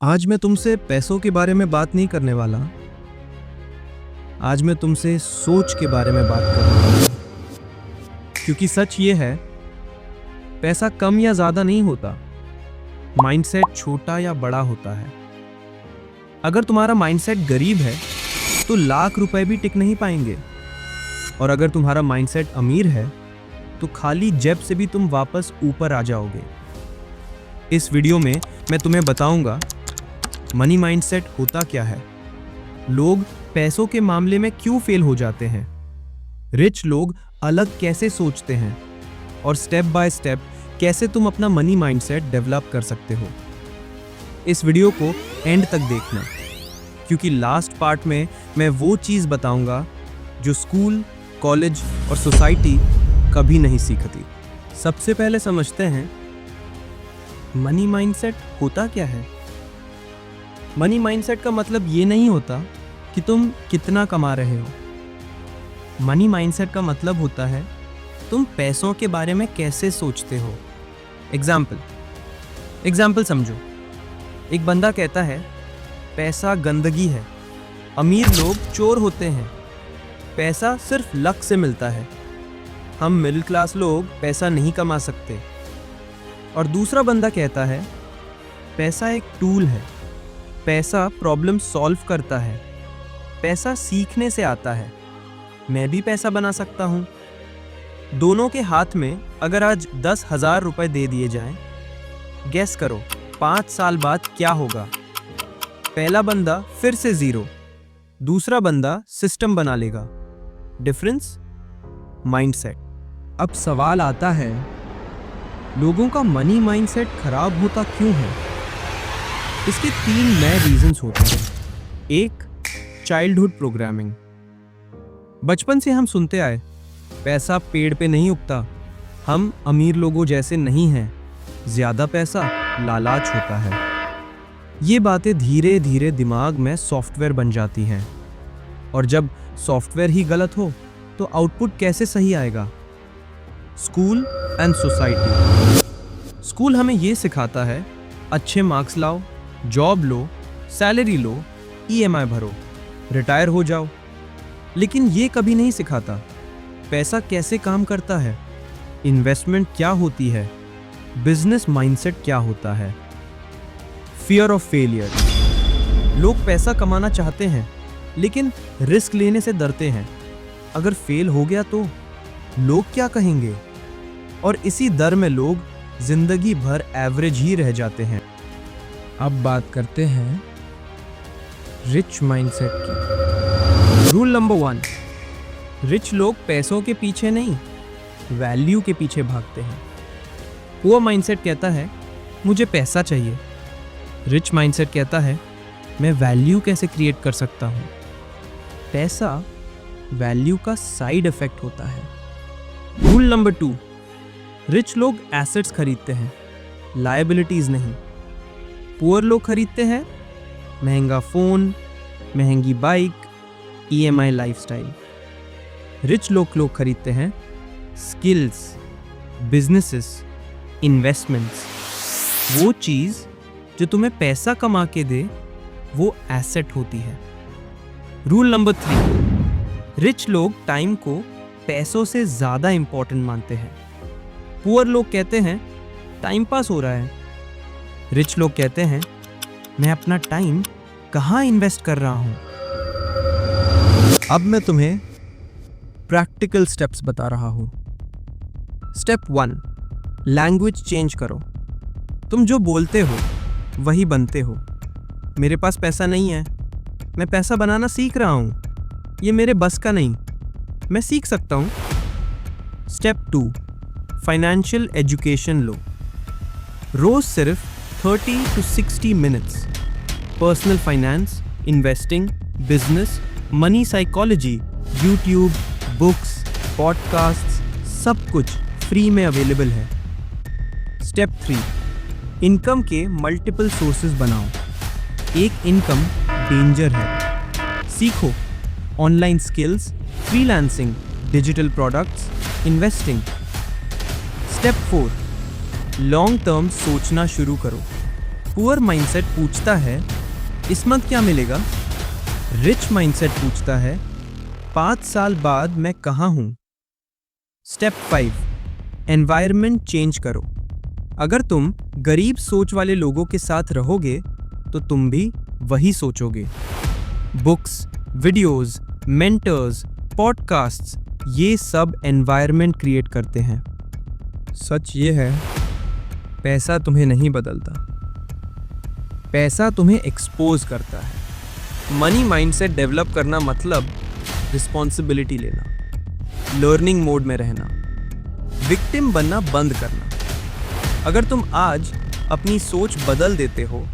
आज मैं तुमसे पैसों के बारे में बात नहीं करने वाला। आज मैं तुमसे सोच के बारे में बात करने वाला हूं। क्योंकि सच ये है, पैसा कम या ज्यादा नहीं होता, माइंडसेट छोटा या बड़ा होता है। अगर तुम्हारा माइंडसेट गरीब है तो लाख रुपए भी टिक नहीं पाएंगे, और अगर तुम्हारा माइंडसेट अमीर है तो खाली जेब से भी तुम वापस ऊपर आ जाओगे। इस वीडियो में मैं तुम्हें बताऊंगा मनी माइंडसेट होता क्या है, लोग पैसों के मामले में क्यों फेल हो जाते हैं, रिच लोग अलग कैसे सोचते हैं, और स्टेप बाय स्टेप कैसे तुम अपना मनी माइंडसेट डेवलप कर सकते हो। इस वीडियो को एंड तक देखना, क्योंकि लास्ट पार्ट में मैं वो चीज बताऊंगा जो स्कूल, कॉलेज और सोसाइटी कभी नहीं सीखती। सबसे पहले समझते हैं मनी माइंडसेट होता क्या है। मनी माइंडसेट का मतलब ये नहीं होता कि तुम कितना कमा रहे हो। मनी माइंडसेट का मतलब होता है तुम पैसों के बारे में कैसे सोचते हो। एग्जाम्पल समझो। एक बंदा कहता है पैसा गंदगी है, अमीर लोग चोर होते हैं, पैसा सिर्फ लक से मिलता है, हम मिडिल क्लास लोग पैसा नहीं कमा सकते। और दूसरा बंदा कहता है पैसा एक टूल है, पैसा प्रॉब्लम सॉल्व करता है, पैसा सीखने से आता है, मैं भी पैसा बना सकता हूँ। दोनों के हाथ में अगर आज 10,000 रुपए दे दिए जाएं, गेस करो 5 साल बाद क्या होगा। पहला बंदा फिर से जीरो, दूसरा बंदा सिस्टम बना लेगा। Difference mindset. अब सवाल आता है, लोगों का मनी माइंडसेट खराब होता क्यों है। इसके 3 नए रीजंस होते हैं। एक, चाइल्डहुड प्रोग्रामिंग। बचपन से हम सुनते आए पैसा पेड़ पे नहीं उगता, हम अमीर लोगों जैसे नहीं हैं, ज्यादा पैसा लालाच होता है। ये बातें धीरे धीरे दिमाग में सॉफ्टवेयर बन जाती हैं, और जब सॉफ्टवेयर ही गलत हो तो आउटपुट कैसे सही आएगा। School and society. स्कूल हमें ये सिखाता है अच्छे मार्क्स लाओ, जॉब लो, सैलरी लो, ईएमआई भरो, रिटायर हो जाओ। लेकिन ये कभी नहीं सिखाता पैसा कैसे काम करता है, इन्वेस्टमेंट क्या होती है, बिजनेस माइंडसेट क्या होता है। Fear of failure. लोग पैसा कमाना चाहते हैं लेकिन रिस्क लेने से डरते हैं। अगर फेल हो गया तो लोग क्या कहेंगे, और इसी डर में लोग जिंदगी भर एवरेज ही रह जाते हैं। अब बात करते हैं रिच माइंडसेट की। रूल नंबर 1, रिच लोग पैसों के पीछे नहीं, वैल्यू के पीछे भागते हैं। पुअर माइंडसेट कहता है मुझे पैसा चाहिए, रिच माइंडसेट कहता है मैं वैल्यू कैसे क्रिएट कर सकता हूँ। पैसा वैल्यू का साइड इफेक्ट होता है। रूल नंबर 2, रिच लोग एसेट्स खरीदते हैं, लायबिलिटीज नहीं। पुअर लोग खरीदते हैं महंगा फोन, महंगी बाइक, ईएमआई लाइफस्टाइल। रिच लोग खरीदते हैं स्किल्स, बिजनेसेस, इन्वेस्टमेंट्स। वो चीज जो तुम्हें पैसा कमा के दे, वो एसेट होती है। रूल नंबर 3, रिच लोग टाइम को पैसों से ज्यादा इंपॉर्टेंट मानते हैं। पुअर लोग कहते हैं टाइम पास हो रहा है, रिच लोग कहते हैं मैं अपना टाइम कहाँ इन्वेस्ट कर रहा हूं। अब मैं तुम्हें प्रैक्टिकल स्टेप्स बता रहा हूं। स्टेप 1, लैंग्वेज चेंज करो। तुम जो बोलते हो वही बनते हो। मेरे पास पैसा नहीं है, मैं पैसा बनाना सीख रहा हूं, ये मेरे बस का नहीं, मैं सीख सकता हूं। स्टेप 2, फाइनेंशियल एजुकेशन लो। रोज सिर्फ 30 to 60 minutes personal finance, investing, business, money psychology, YouTube, books, podcasts, सब कुछ फ्री में अवेलेबल है। स्टेप 3, इनकम के मल्टीपल सोर्सेज बनाओ। एक इनकम डेंजर है। सीखो online skills, freelancing, digital products, investing. Step 4, long term सोचना शुरू करो। पुअर माइंडसेट पूछता है इसमत क्या मिलेगा। रिच माइंडसेट पूछता है 5 साल बाद मैं कहाँ हूँ। स्टेप 5, एनवायरनमेंट चेंज करो। अगर तुम गरीब सोच वाले लोगों के साथ रहोगे तो तुम भी वही सोचोगे। बुक्स, वीडियोस, मेंटर्स, पॉडकास्ट्स, ये सब एनवायरनमेंट क्रिएट करते हैं। सच ये है, पैसा तुम्हें नहीं बदलता, पैसा तुम्हें एक्सपोज करता है। मनी माइंडसेट डेवलप करना मतलब रिस्पॉन्सिबिलिटी लेना, लर्निंग मोड में रहना, विक्टिम बनना बंद करना। अगर तुम आज अपनी सोच बदल देते हो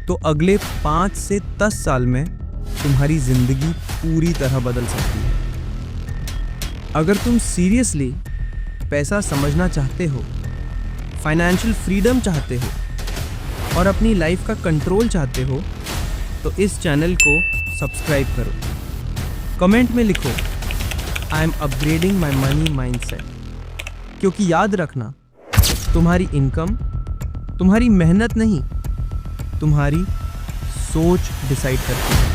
तो अगले 5 से 10 साल में तुम्हारी जिंदगी पूरी तरह बदल सकती है। अगर तुम सीरियसली पैसा समझना चाहते हो, फाइनेंशियल फ्रीडम चाहते हो और अपनी लाइफ का कंट्रोल चाहते हो तो इस चैनल को सब्सक्राइब करो। कमेंट में लिखो I am upgrading my money mindset, क्योंकि याद रखना, तुम्हारी इनकम तुम्हारी मेहनत नहीं, तुम्हारी सोच डिसाइड करती है।